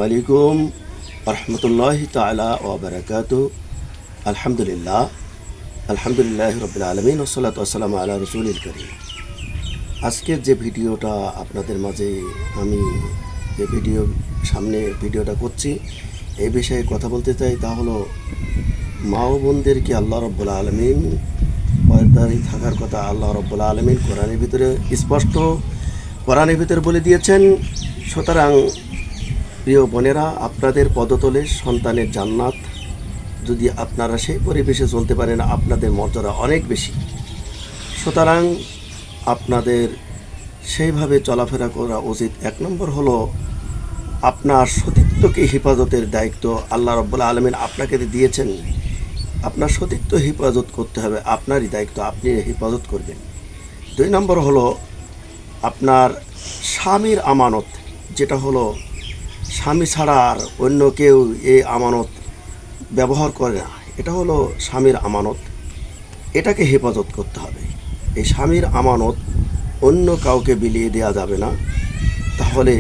আলাইকুম রহমতুল্লাহ তাআলা ওয়া বারাকাতুহু। আলহামদুলিল্লাহ রাব্বিল আলামিন ওয়াসসালাতু ওয়াসসালামু আলা রাসূলিল কারীম। আজকের যে ভিডিওটা আপনাদের মাঝে আমি যে ভিডিওটা করছি, এই বিষয়ে কথা বলতে চাই। তা হলো মা ও বোনদেরকে আল্লাহ রাব্বুল আলামিন পর্দায় থাকার কথা আল্লাহ রাব্বুল আলামিন কোরআনের ভিতরে বলে দিয়েছেন। সুতরাং প্রিয় বোনেরা, আপনাদের পদতলে সন্তানের জান্নাত। যদি আপনারা সেই পরিবেশে চলতে পারেন, আপনাদের মর্যাদা অনেক বেশি। সুতরাং আপনাদের সেইভাবে চলাফেরা করা উচিত। এক নম্বর হলো আপনার সতীত্বকে হেফাজতের দায়িত্ব আল্লাহ রাব্বুল আলামিন আপনাকে দিয়েছেন। আপনার সতীত্ব হেফাজত করতে হবে, আপনারই দায়িত্ব, আপনি হেফাজত করবেন। 2 নম্বর হলো আপনার স্বামীর আমানত, যেটা হলো স্বামী ছাড়া আর অন্য কেউ এই আমানত ব্যবহার করে না। এটা হলো স্বামীর আমানত, এটাকে হেফাজত করতে হবে। এই স্বামীর আমানত অন্য কাউকে বিলিয়ে দেওয়া যাবে না, তাহলে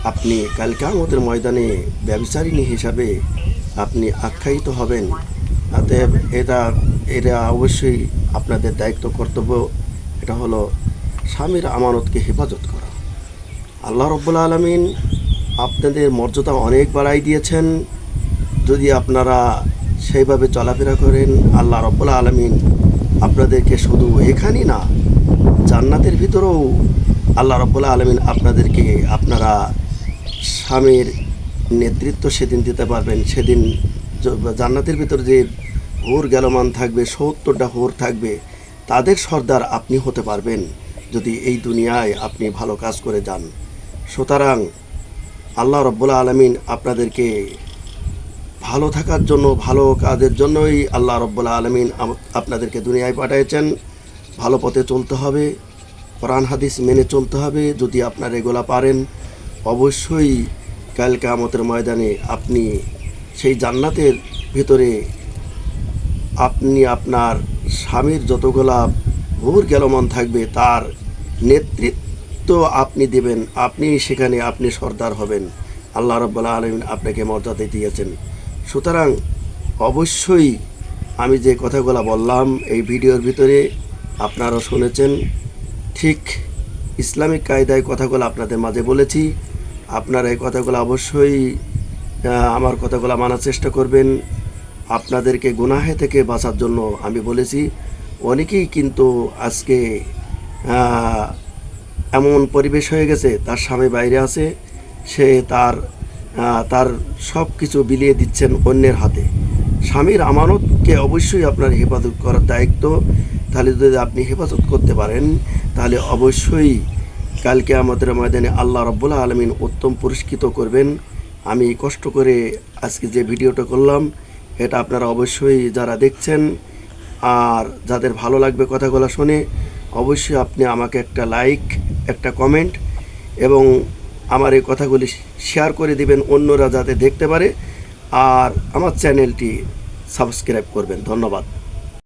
আপনি কাল কিয়ামতের ময়দানে ব্যভিচারিণী হিসাবে আপনি আখ্যায়িত হবেন। অতএব এটা অবশ্যই আপনাদের দায়িত্ব, কর্তব্য। এটা হলো স্বামীর আমানতকে হেফাজত করা। আল্লাহ রাব্বুল আলামিন আপনাদের মর্যাদা অনেক বাড়াই দিয়েছেন। যদি আপনারা সেইভাবে চলাফেরা করেন, আল্লাহ রাব্বুল আলামিন আপনাদেরকে শুধু এখানেই না, জান্নাতের ভিতরেও আল্লাহ রাব্বুল আলামিন আপনাদেরকে আপনারা স্বামীর নেতৃত্ব সেদিন দিতে পারবেন। সেদিন জান্নাতের ভিতরে যে হুর গেলমান থাকবে, 70টা হুর থাকবে, তাদের সর্দার আপনি হতে পারবেন যদি এই দুনিয়ায় আপনি ভালো কাজ করে যান। সুতরাং আল্লাহ রাব্বুল আলামিন আপনাদেরকে ভালো থাকার জন্য, ভালো কাজের জন্যই আল্লাহ রাব্বুল আলামিন আপনাদেরকে দুনিয়ায় পাঠিয়েছেন। ভালো পথে চলতে হবে, কোরআন হাদিস মেনে চলতে হবে। যদি আপনারা এগুলা পারেন, অবশ্যই কাল কিয়ামতের ময়দানে আপনি সেই জান্নাতের ভিতরে আপনি আপনার স্বামীর যতগুলা হুর গেলমান থাকবে, তার নেতৃত্ব আপনি দেবেন। আপনি সেখানে আপনি সর্দার হবেন। আল্লাহ রাব্বুল আলামিন আপনাকে মর্যাদা দিয়েছেন। সুতরাং অবশ্যই আমি যে কথাগুলো বললাম এই ভিডিওর ভিতরে আপনারা শুনেছেন, ঠিক ইসলামিক কায়দায় কথাগুলো আপনাদের মাঝে বলেছি। আপনারা এই কথাগুলো অবশ্যই আমার কথাগুলো মানার চেষ্টা করবেন। আপনাদেরকে গুনাহে থেকে বাঁচার জন্য আমি বলেছি। অনেকেই কিন্তু আজকে এমন পরিবেশ হয়ে গেছে, তার স্বামী বাইরে আছে, সে তার সব কিছু বিলিয়ে দিচ্ছেন অন্যের হাতে। স্বামীর আমানতকে অবশ্যই আপনার হেফাজত করার দায়িত্ব। তাহলে যদি আপনি হেফাজত করতে পারেন, তাহলে অবশ্যই কাল কিয়ামতের ময়দানে আল্লাহ রাব্বুল আলামিন উত্তম পুরস্কৃত করবেন। আমি কষ্ট করে আজকে যে ভিডিওটা করলাম, এটা আপনারা অবশ্যই যারা দেখছেন আর যাদের ভালো লাগবে কথাগুলো শুনে, অবশ্যই আপনি আমাকে একটা লাইক, একটা কমেন্ট এবং আমার এই কথাগুলি শেয়ার করে দিবেন, অন্যরা যাতে দেখতে পারে। আর আমার চ্যানেলটি সাবস্ক্রাইব করবেন। ধন্যবাদ।